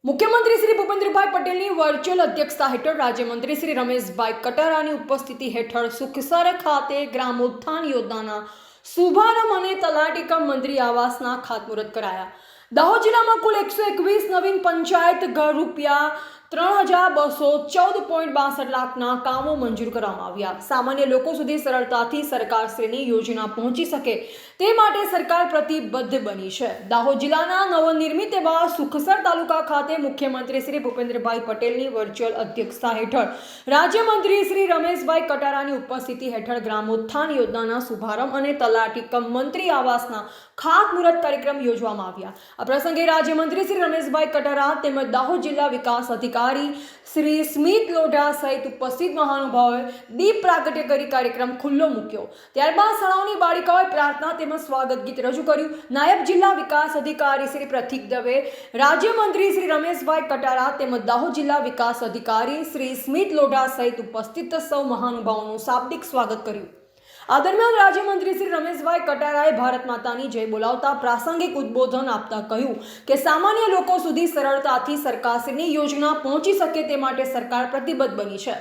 મુખ્યમંત્રી શ્રી ભૂપેન્દ્રભાઈ પટેલની વર્ચ્યુઅલ અધ્યક્ષતા હેઠળ રાજ્યમંત્રી શ્રી રમેશભાઈ કટારાની ઉપસ્થિતિ હેઠળ સુખસર ખાતે ગ્રામોત્થાન યોજનાના શુભારંભ અને તલાટી કમ મંત્રી આવાસના ખાતમુહૂર્ત કરાયા. દાહોદ જિલ્લામાં કુલ 121 નવીન પંચાયત ઘર રૂપિયા 3,214.62 લાખના કામો મંજૂર કરવામાં આવ્યા. સામાન્ય લોકો સુધી સરળતાથી સરકારશ્રીની યોજના પહોંચી શકે તે માટે સરકાર પ્રતિબદ્ધ બની છે. દાહોદ જિલ્લાના નવનિર્મિત એવા સુખસર તાલુકા ખાતે મુખ્યમંત્રી શ્રી ભૂપેન્દ્રભાઈ પટેલની વર્ચ્યુઅલ અધ્યક્ષતા હેઠળ રાજ્યમંત્રી શ્રી રમેશભાઈ કટારાની ઉપસ્થિતિ હેઠળ ગ્રામોત્થાન યોજનાના શુભારંભ અને તલાટી કમ મંત્રી આવાસના ખાતમુહૂર્ત કાર્યક્રમ યોજવામાં આવ્યા. આ પ્રસંગે રાજ્યમંત્રી શ્રી રમેશભાઈ કટારા તેમજ દાહોદ જિલ્લા વિકાસ અધિકારી શ્રી સ્મિત લોઢા સહિત ઉપસ્થિત મહાનુભાવોએ દીપ પ્રાગટ્ય કરી કાર્યક્રમ ખુલ્લો મૂક્યો. ત્યારબાદ શાળાઓની બાળિકાઓએ પ્રાર્થના તેમજ સ્વાગત ગીત રજૂ કર્યું. નાયબ જિલ્લા વિકાસ અધિકારી શ્રી પ્રતિક દવે, રાજ્યમંત્રી શ્રી રમેશભાઈ કટારા તેમજ દાહોદ જિલ્લા વિકાસ અધિકારી શ્રી સ્મિત લોઢા સહિત ઉપસ્થિત સૌ મહાનુભાવોનું શાબ્દિક સ્વાગત કર્યું. આ દરમિયાન રાજ્યમંત્રી શ્રી રમેશભાઈ કટારાએ ભારત માતાની જય બોલાવતા પ્રાસંગિક ઉદ્બોધન આપતા કહ્યું કે સામાન્ય લોકો સુધી સરળતાથી સરકારશ્રીની યોજના પહોંચી શકે તે માટે સરકાર પ્રતિબદ્ધ બની છે.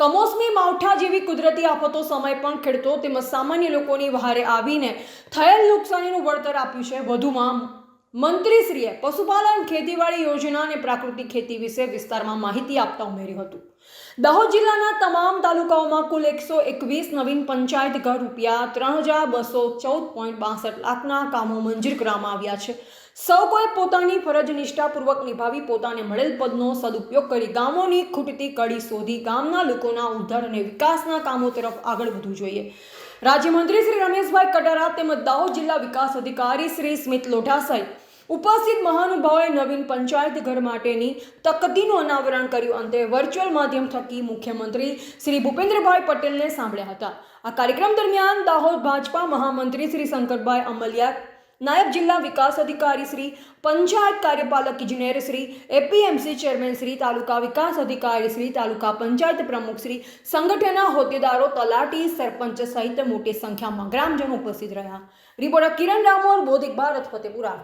કમોસમી માવઠા જેવી કુદરતી આફતો સમય પણ ખેડૂતો તેમજ સામાન્ય લોકોની વહારે આવીને થયેલ નુકસાનીનું વળતર આપ્યું છે. વધુમાં મંત્રીશ્રીએ પશુપાલન, ખેતીવાડી યોજના અને પ્રાકૃતિક ખેતી વિશે વિસ્તારમાં માહિતી આપતા ઉમેર્યું હતું. દાહોદ જિલ્લાના તમામ તાલુકાઓમાં કુલ 121 નવીન પંચાયત ઘર રૂપિયા 3,214.62 લાખના કામો મંજૂર કરવામાં આવ્યા છે. સૌ કોઈ પોતાની ફરજ નિષ્ઠાપૂર્વક નિભાવી પોતાને મળેલ પદનો સદુપયોગ કરી ગામોની ખૂટતી કડી શોધી ગામના લોકોના ઉદ્ધાર અને વિકાસના કામો તરફ આગળ વધવું જોઈએ. રાજ્યમંત્રી શ્રી રમેશભાઈ કટારા તેમજ દાહોદ જિલ્લા વિકાસ અધિકારી શ્રી સ્મિત લોઢા સહિત ઉપસ્થિત મહાનુભાવોએ નવીન પંચાયત ઘર માટેની તકતીનું અનાવરણ કર્યું. અંતે વર્ચ્યુઅલ માધ્યમ થકી મુખ્યમંત્રી શ્રી ભૂપેન્દ્રભાઈ પટેલને સાંભળ્યા હતા. આ કાર્યક્રમ દરમિયાન દાહોદ ભાજપા મહામંત્રી શ્રી શંકરભાઈ અમલિયા, નાયબ જિલ્લા વિકાસ અધિકારી શ્રી, પંચાયત કાર્યપાલક ઇજનેર શ્રી, એપીએમસી ચેરમેન શ્રી, તાલુકા વિકાસ અધિકારી શ્રી, તાલુકા પંચાયત પ્રમુખ શ્રી, સંગઠનના હોદ્દેદારો, તલાટી, સરપંચ સહિત મોટી સંખ્યામાં ગ્રામજનો ઉપસ્થિત રહ્યા. રિપોર્ટર કિરણ રામોર, બોધિક ભારત, ફતેપુરા.